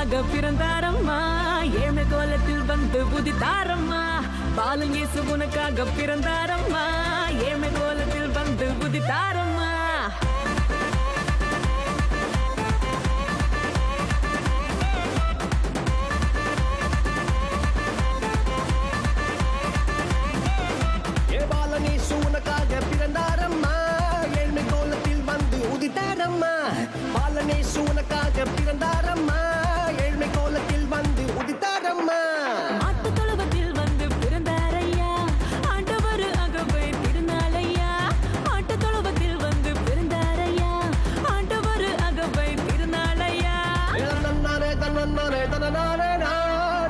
உனக்காக பிறந்தாரம்மா ஏழ்மை கோலத்தில் வந்து உதித்தாரம்மா பாலன் இயேசு உனக்காக பிறந்தாரம்மா ஏழ்மை கோலத்தில் வந்து உதித்தாரம்மா உனக்காக பிறந்தாரம்மா ஏழ்மை கோலத்தில் வந்து உதித்தாரம்மா பாலனேசு உனக்காக பிறந்தாரம்மா ஏழ்மை கோலத்தில் வந்து உதித்தாரம்மா மாட்டு தொழுவத்தில் வந்து பிறந்தாரையா ஆண்டவர் அகவை திருநாளையா மாட்டு தொழுவத்தில் வந்து பிறந்தாரையா ஆண்டவர் அகவை திருநாளையா தன்னன்னாரே தன்னன்னாரே தன்னனாரே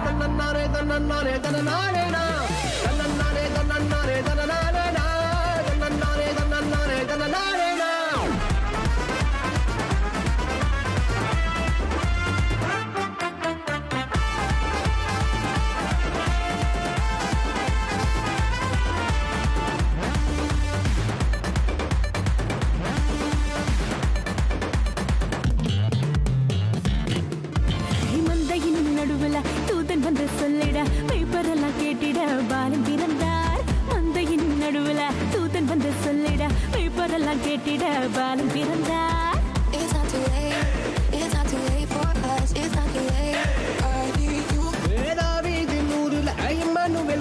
தன்னன்னாரே தன்னன்னாரே தன்னனாரே தன்னன்னாரே தன்னன்னாரே தன்னனாரே தூதன் வந்து சொல்லிட மெய்ப்பரெல்லாம் கேட்டிட பாலன் பிறந்தார் மந்தையின் நடுவுல தூதன் வந்து சொல்லிட மெய்ப்பரெல்லாம் கேட்டிட பாலன் பிறந்தார்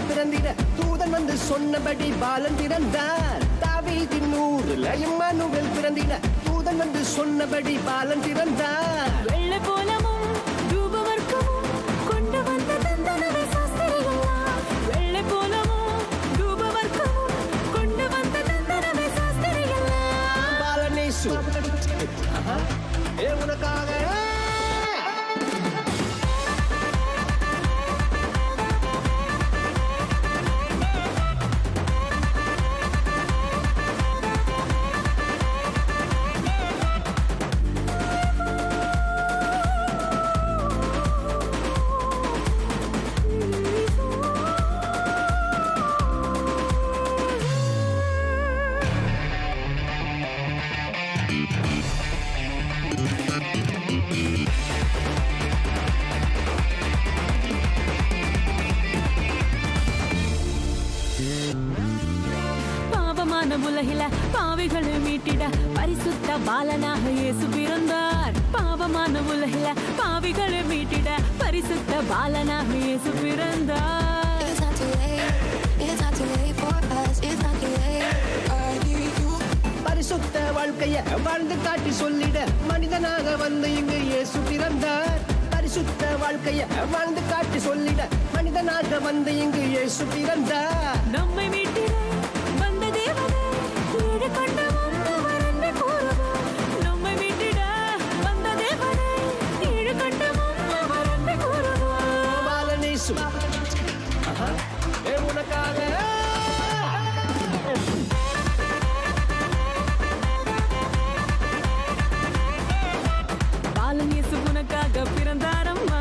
பிறந்திட தூதன் வந்து சொன்னபடி பாலன் பிறந்தார் தாவீதின் ஊரில் இம்மானுவேல் பிறந்திட தூதன் வந்து சொன்னபடி பாலன் பிறந்தார் வெள்ளை போலமும் தூபவர்க்கமும் கொண்டு வந்த தந்தனவை சாஸ்திரிகளா வெள்ளை போலமும் தூபவர்க்கமும் கொண்டு வந்த தந்தனவை சாஸ்திரிகளா பாலனேசு உனக்காக பாவமான உலகில பாவிகளை மீட்டிட பரிசுத்த பாலனாக இயேசு பிறந்தார் பாவமான உலகில பாவிகளை மீட்டிட பரிசுத்த பாலனாக இயேசு பிறந்தார் பரிசுத்த வாழ்க்கைய வாழ்ந்து காட்டி சொல்லிட மனிதனாக வந்து இங்கு இயேசு பிறந்தார் பரிசுத்த வாழ்க்கைய வாழ்ந்து காட்டி சொல்லிட மனிதனாக வந்து இங்கு இயேசு பிறந்தார் நம்மை மீட்டிட வந்த தேவனே ஈடு கொண்ட வந்தவர் என்று கூறுவார் நம்மை மீட்டிட வந்த தேவனே ஈடு கொண்ட வந்தவர் என்று கூறுவார் பாலனேசு உனக்காக பாலன் இயேசு உனக்காக பிறந்தாரம்மா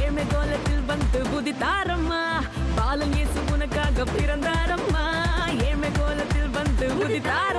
ஏழ்மை கோலத்தில் வந்து உதித்தாரம்மா பாலன் இயேசு உனக்காக பிறந்தாரம்மா ஏழ்மை கோலத்தில் வந்து உதித்தார்